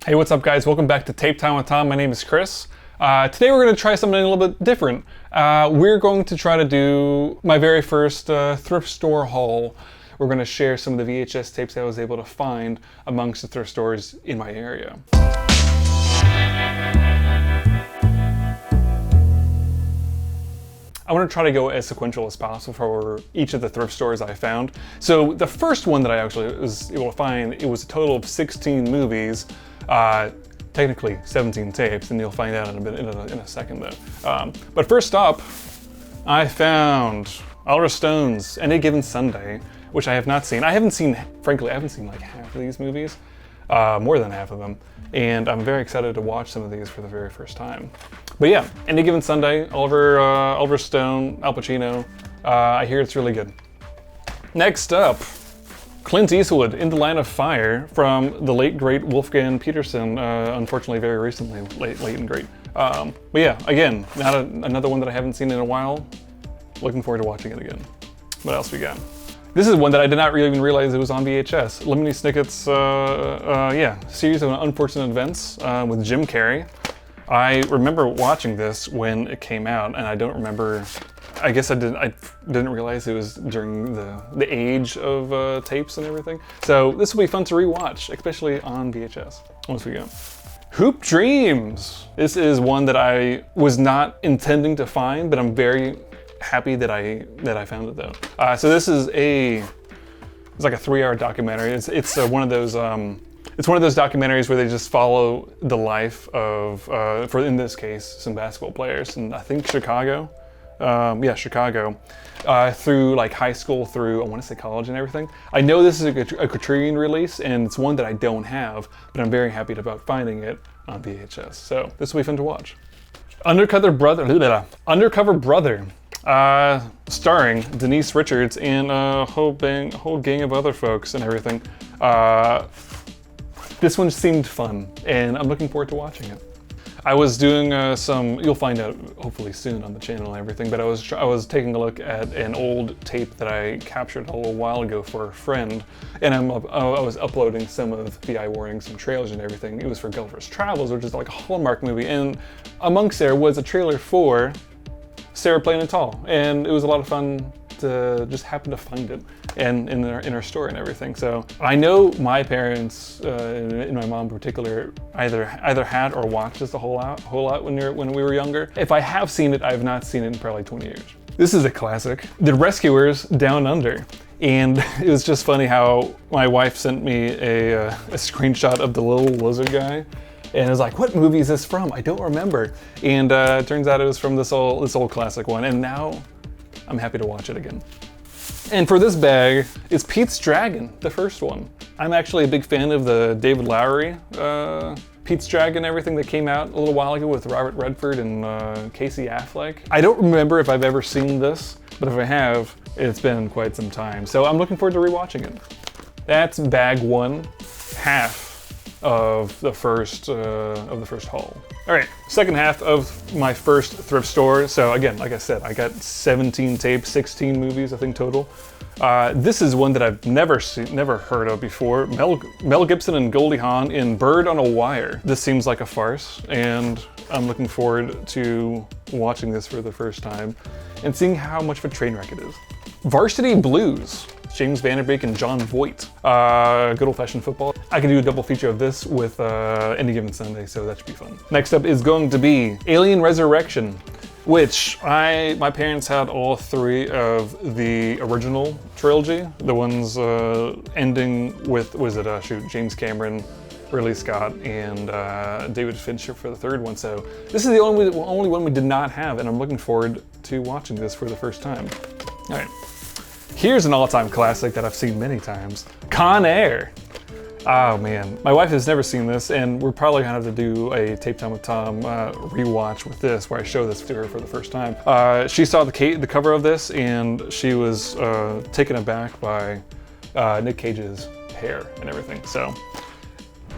Hey, what's up guys? Welcome back to Tape Time with Tom. My name is Chris. Today we're going to try something a little bit different. We're going to try to do my very first thrift store haul. We're going to share some of the VHS tapes that I was able to find amongst the thrift stores in my area. I want to try to go as sequential as possible for each of the thrift stores I found. So the first one that I actually was able to find, it was a total of 16 movies, technically 17 tapes, and you'll find out in a second though. But first up, I found Oliver Stone's Any Given Sunday, which I have not seen. Frankly, I haven't seen like half of these movies, more than half of them. And I'm very excited to watch some of these for the very first time. But yeah, Any Given Sunday, Oliver Stone, Al Pacino. I hear it's really good. Next up, Clint Eastwood, In the Line of Fire, from the late great Wolfgang Petersen. Unfortunately, very recently, late and great. But yeah, again, another one that I haven't seen in a while. Looking forward to watching it again. What else we got? This is one that I did not really even realize it was on VHS. Lemony Snicket's, Series of Unfortunate Events with Jim Carrey. I remember watching this when it came out, and I don't remember. I guess I didn't realize it was during the age of tapes and everything. So this will be fun to rewatch, especially on VHS. What else we got? Hoop Dreams. This is one that I was not intending to find, but I'm very happy that I found it though. So this is it's like a 3-hour documentary. It's one of those documentaries where they just follow the life of, for in this case, some basketball players, and I think Chicago, through like high school through, I want to say college and everything. I know this is a criterion release, and it's one that I don't have, but I'm very happy about finding it on VHS. So this will be fun to watch. Undercover Brother. Starring Denise Richards and a whole gang of other folks and everything. This one seemed fun, and I'm looking forward to watching it. I was doing you'll find out hopefully soon on the channel and everything, but I was taking a look at an old tape that I captured a little while ago for a friend, and I was uploading some of the eye warnings and trailers and everything. It was for Gulliver's Travels, which is like a Hallmark movie, and amongst there was a trailer for Sarah Plain and Tall, and it was a lot of fun to just happen to find it and in our store and everything. So I know my parents, and my mom in particular, either had or watched this a whole lot when we were younger. If I have seen it, I have not seen it in probably 20 years. This is a classic, The Rescuers Down Under. And it was just funny how my wife sent me a screenshot of the little lizard guy. And it was like, what movie is this from? I don't remember. And it turns out it was from this old classic one. And now I'm happy to watch it again. And for this bag, it's Pete's Dragon, the first one. I'm actually a big fan of the David Lowery Pete's Dragon, everything that came out a little while ago with Robert Redford and Casey Affleck. I don't remember if I've ever seen this, but if I have, it's been quite some time. So I'm looking forward to rewatching it. That's bag one, half of the first haul. All right, second half of my first thrift store. So again, like I said, I got 17 tapes, 16 movies, I think total. This is one that I've never heard of before. Mel Gibson and Goldie Hawn in Bird on a Wire. This seems like a farce, and I'm looking forward to watching this for the first time and seeing how much of a train wreck it is. Varsity Blues. James Van Der Beek and John Voight. Good old-fashioned football. I can do a double feature of this with Any Given Sunday, so that should be fun. Next up is going to be Alien Resurrection, which my parents had all 3 of the original trilogy. The ones ending with, James Cameron, Ridley Scott, and David Fincher for the 3rd one. So this is the only one we did not have, and I'm looking forward to watching this for the first time. All right. Here's an all-time classic that I've seen many times, Con Air. Oh man, my wife has never seen this, and we're probably gonna have to do a Tape Time with Tom rewatch with this, where I show this to her for the first time. She saw the cover of this, and she was taken aback by Nick Cage's hair and everything. So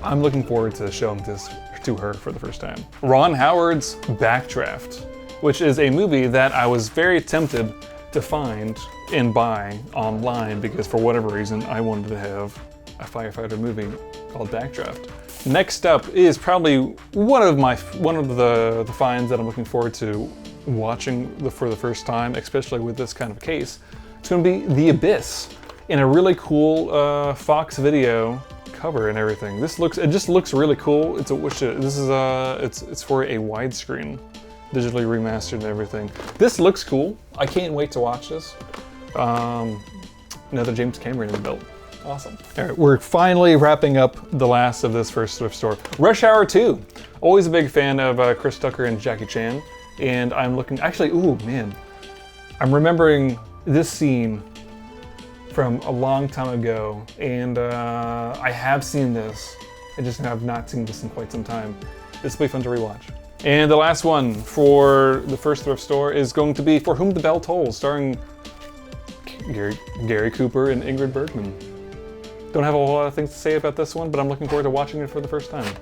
I'm looking forward to showing this to her for the first time. Ron Howard's Backdraft, which is a movie that I was very tempted to find and buy online because for whatever reason I wanted to have a firefighter movie called Backdraft. Next up is probably one of the finds that I'm looking forward to watching for the first time, especially with this kind of case. It's going to be The Abyss in a really cool Fox Video cover and everything. It just looks really cool. It's for a widescreen, digitally remastered and everything. This looks cool. I can't wait to watch this. Another James Cameron in the belt. Awesome. All right, we're finally wrapping up the last of this first thrift store. Rush Hour 2. Always a big fan of Chris Tucker and Jackie Chan. And I'm looking, actually, ooh, man. I'm remembering this scene from a long time ago. And I have seen this. I just have not seen this in quite some time. This will be fun to rewatch. And the last one for the first thrift store is going to be For Whom the Bell Tolls, starring Gary Cooper and Ingrid Bergman. Don't have a whole lot of things to say about this one, but I'm looking forward to watching it for the first time.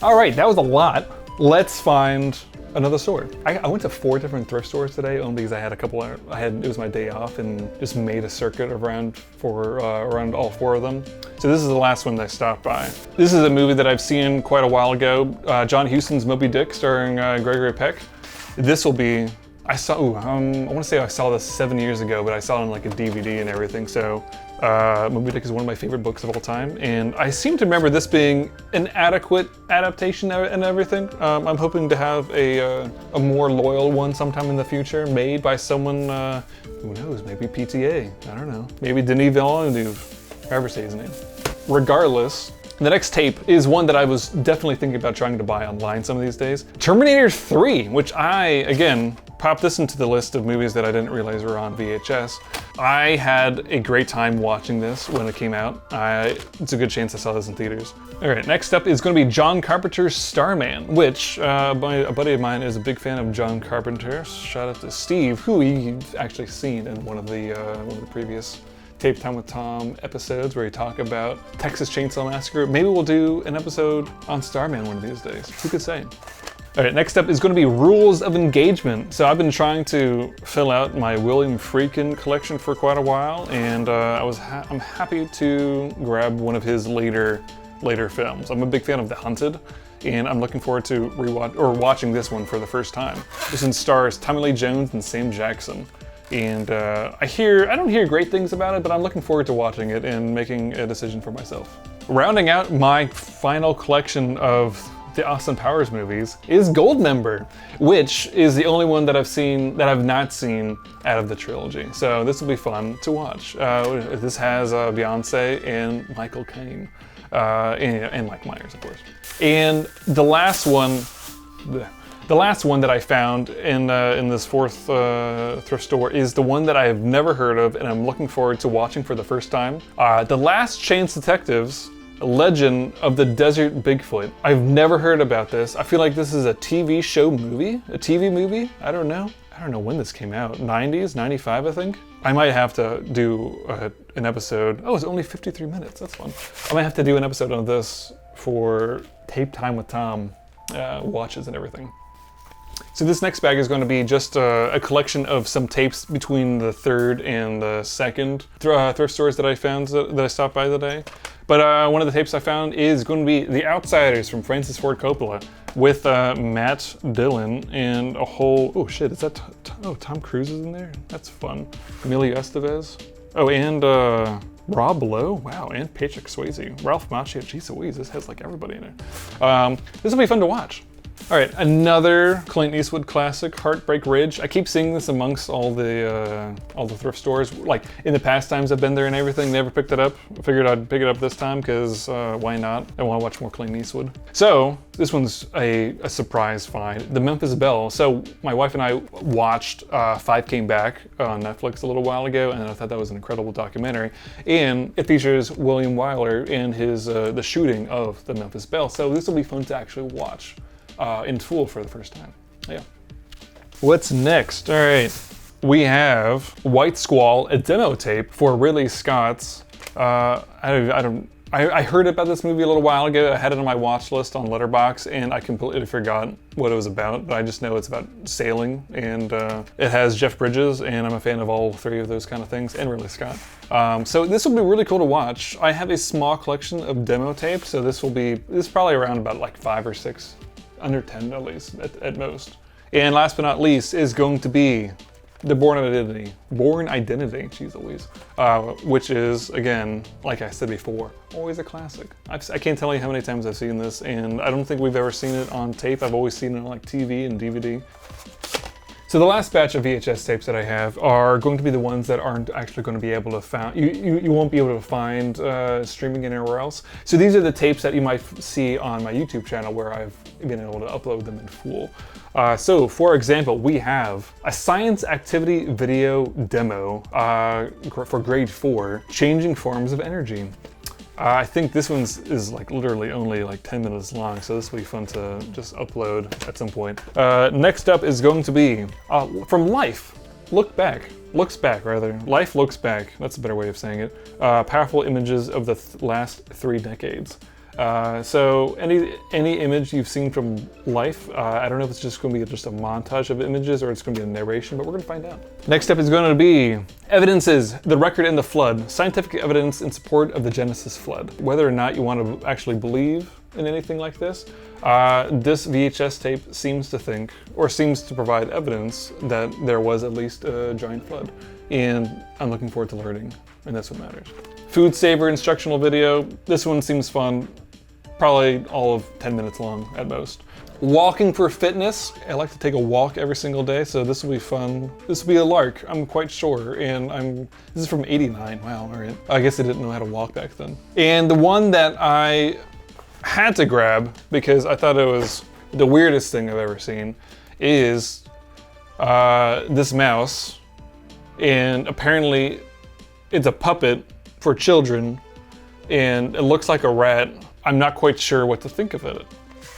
All right, that was a lot. Let's find another store. I went to 4 different thrift stores today, only because I had it was my day off and just made a circuit around all 4 of them. So this is the last one that I stopped by. This is a movie that I've seen quite a while ago. John Huston's Moby Dick, starring Gregory Peck. This will be, I want to say I saw this 7 years ago, but I saw it on like a DVD and everything. So Moby Dick is one of my favorite books of all time. And I seem to remember this being an adequate adaptation and everything. I'm hoping to have a more loyal one sometime in the future, made by someone, who knows, maybe PTA, I don't know. Maybe Denis Villeneuve, however say his name. Regardless, the next tape is one that I was definitely thinking about trying to buy online some of these days. Terminator 3, which I, again, popped this into the list of movies that I didn't realize were on VHS. I had a great time watching this when it came out. It's a good chance I saw this in theaters. All right, next up is going to be John Carpenter's Starman, which a buddy of mine is a big fan of John Carpenter. Shout out to Steve, who he's actually seen in one of the previous Tape Time with Tom episodes where we talk about Texas Chainsaw Massacre. Maybe we'll do an episode on Starman one of these days. Who could say? All right, next up is going to be Rules of Engagement. So I've been trying to fill out my William Friedkin collection for quite a while, and I'm happy to grab one of his later films. I'm a big fan of The Hunted, and I'm looking forward to watching this one for the first time. This one stars Tommy Lee Jones and Sam Jackson. And I don't hear great things about it, but I'm looking forward to watching it and making a decision for myself. Rounding out my final collection of the Austin Powers movies is Goldmember, which is the only one that I've not seen out of the trilogy. So this will be fun to watch. This has Beyonce and Michael Caine, and Mike Myers, of course. And the last one that I found in this 4th thrift store is the one that I have never heard of, and I'm looking forward to watching for the first time. The Last Chance Detectives, Legend of the Desert Bigfoot. I've never heard about this. I feel like this is a TV show movie, a TV movie. I don't know when this came out. 90s, 95, I think. I might have to do an episode. Oh, it's only 53 minutes. That's fun. I might have to do an episode on this for Tape Time with Tom watches and everything. So this next bag is going to be just a collection of some tapes between the 3rd and the 2nd thrift stores that I found that I stopped by today. But one of the tapes I found is going to be The Outsiders from Francis Ford Coppola with Matt Dillon and a whole, oh shit, is that, Tom Cruise is in there? That's fun. Emilio Estevez. Oh, and Rob Lowe, wow, and Patrick Swayze. Ralph Macchio, geez Louise, this has like everybody in it. This will be fun to watch. All right, another Clint Eastwood classic, Heartbreak Ridge. I keep seeing this amongst all the thrift stores. Like in the past times I've been there and everything, never picked it up. I figured I'd pick it up this time because why not? I want to watch more Clint Eastwood. So this one's a surprise find. The Memphis Belle. So my wife and I watched Five Came Back on Netflix a little while ago, and I thought that was an incredible documentary. And it features William Wyler in his the shooting of the Memphis Belle. So this will be fun to actually watch in full for the first time. Yeah. What's next? All right. We have White Squall, a demo tape for Ridley Scott's. I I heard about this movie a little while ago. I had it on my watch list on Letterboxd, and I completely forgot what it was about, but I just know it's about sailing, and it has Jeff Bridges, and I'm a fan of all three of those kind of things, and Ridley Scott. So this will be really cool to watch. I have a small collection of demo tapes, so this is probably around about like 5 or 6, under 10 at least, at most. And last but not least is going to be the Bourne Identity, jeez Louise, which is, again, like I said before, always a classic. I can't tell you how many times I've seen this, and I don't think we've ever seen it on tape. I've always seen it on like TV and DVD. So the last batch of VHS tapes that I have are going to be the ones that aren't actually going to be able to find, you won't be able to find streaming anywhere else. So these are the tapes that you might see on my YouTube channel where I've been able to upload them in full. So for example, we have a science activity video demo for grade 4, Changing Forms of Energy. I think this one is like literally only like 10 minutes long, so this will be fun to just upload at some point. Next up is going to be from Life, Looks Back, Life Looks Back, that's a better way of saying it. Powerful images of the last 3 decades. So any image you've seen from Life, I don't know if it's just going to be just a montage of images or it's going to be a narration, but we're going to find out. Next up is going to be Evidences, the Record and the Flood, scientific evidence in support of the Genesis flood. Whether or not you want to actually believe in anything like this, this VHS tape seems to provide evidence that there was at least a giant flood. And I'm looking forward to learning, and that's what matters. Food Saver instructional video, this one seems fun. Probably all of 10 minutes long at most. Walking for fitness. I like to take a walk every single day, so this will be fun. This will be a lark, I'm quite sure. And this is from '89, wow, all right. I guess I didn't know how to walk back then. And the one that I had to grab because I thought it was the weirdest thing I've ever seen is this mouse. And apparently it's a puppet for children, and it looks like a rat. I'm not quite sure what to think of it.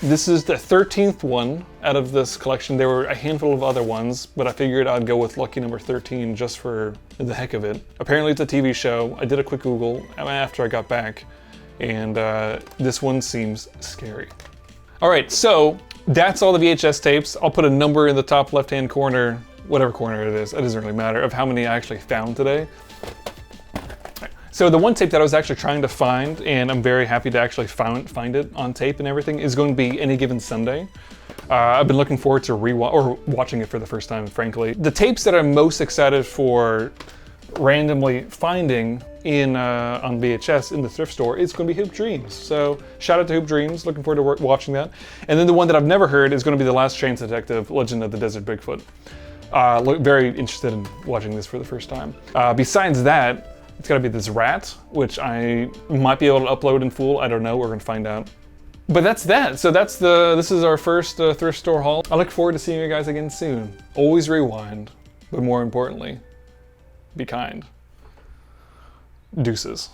This is the 13th one out of this collection. There were a handful of other ones, but I figured I'd go with lucky number 13 just for the heck of it. Apparently it's a TV show. I did a quick Google after I got back, and this one seems scary. All right, so that's all the VHS tapes. I'll put a number in the top left-hand corner, whatever corner it is, it doesn't really matter, of how many I actually found today. So the one tape that I was actually trying to find, and I'm very happy to actually find it on tape and everything, is going to be Any Given Sunday. I've been looking forward to watching it for the first time, frankly. The tapes that I'm most excited for randomly finding on VHS in the thrift store is going to be Hoop Dreams. So shout out to Hoop Dreams, looking forward to watching that. And then the one that I've never heard is going to be The Last Chance Detective, Legend of the Desert Bigfoot. Very interested in watching this for the first time. Besides that, it's gotta be this rat, which I might be able to upload in full. I don't know, we're gonna find out. But that's that. So this is our first thrift store haul. I look forward to seeing you guys again soon. Always rewind, but more importantly, be kind. Deuces.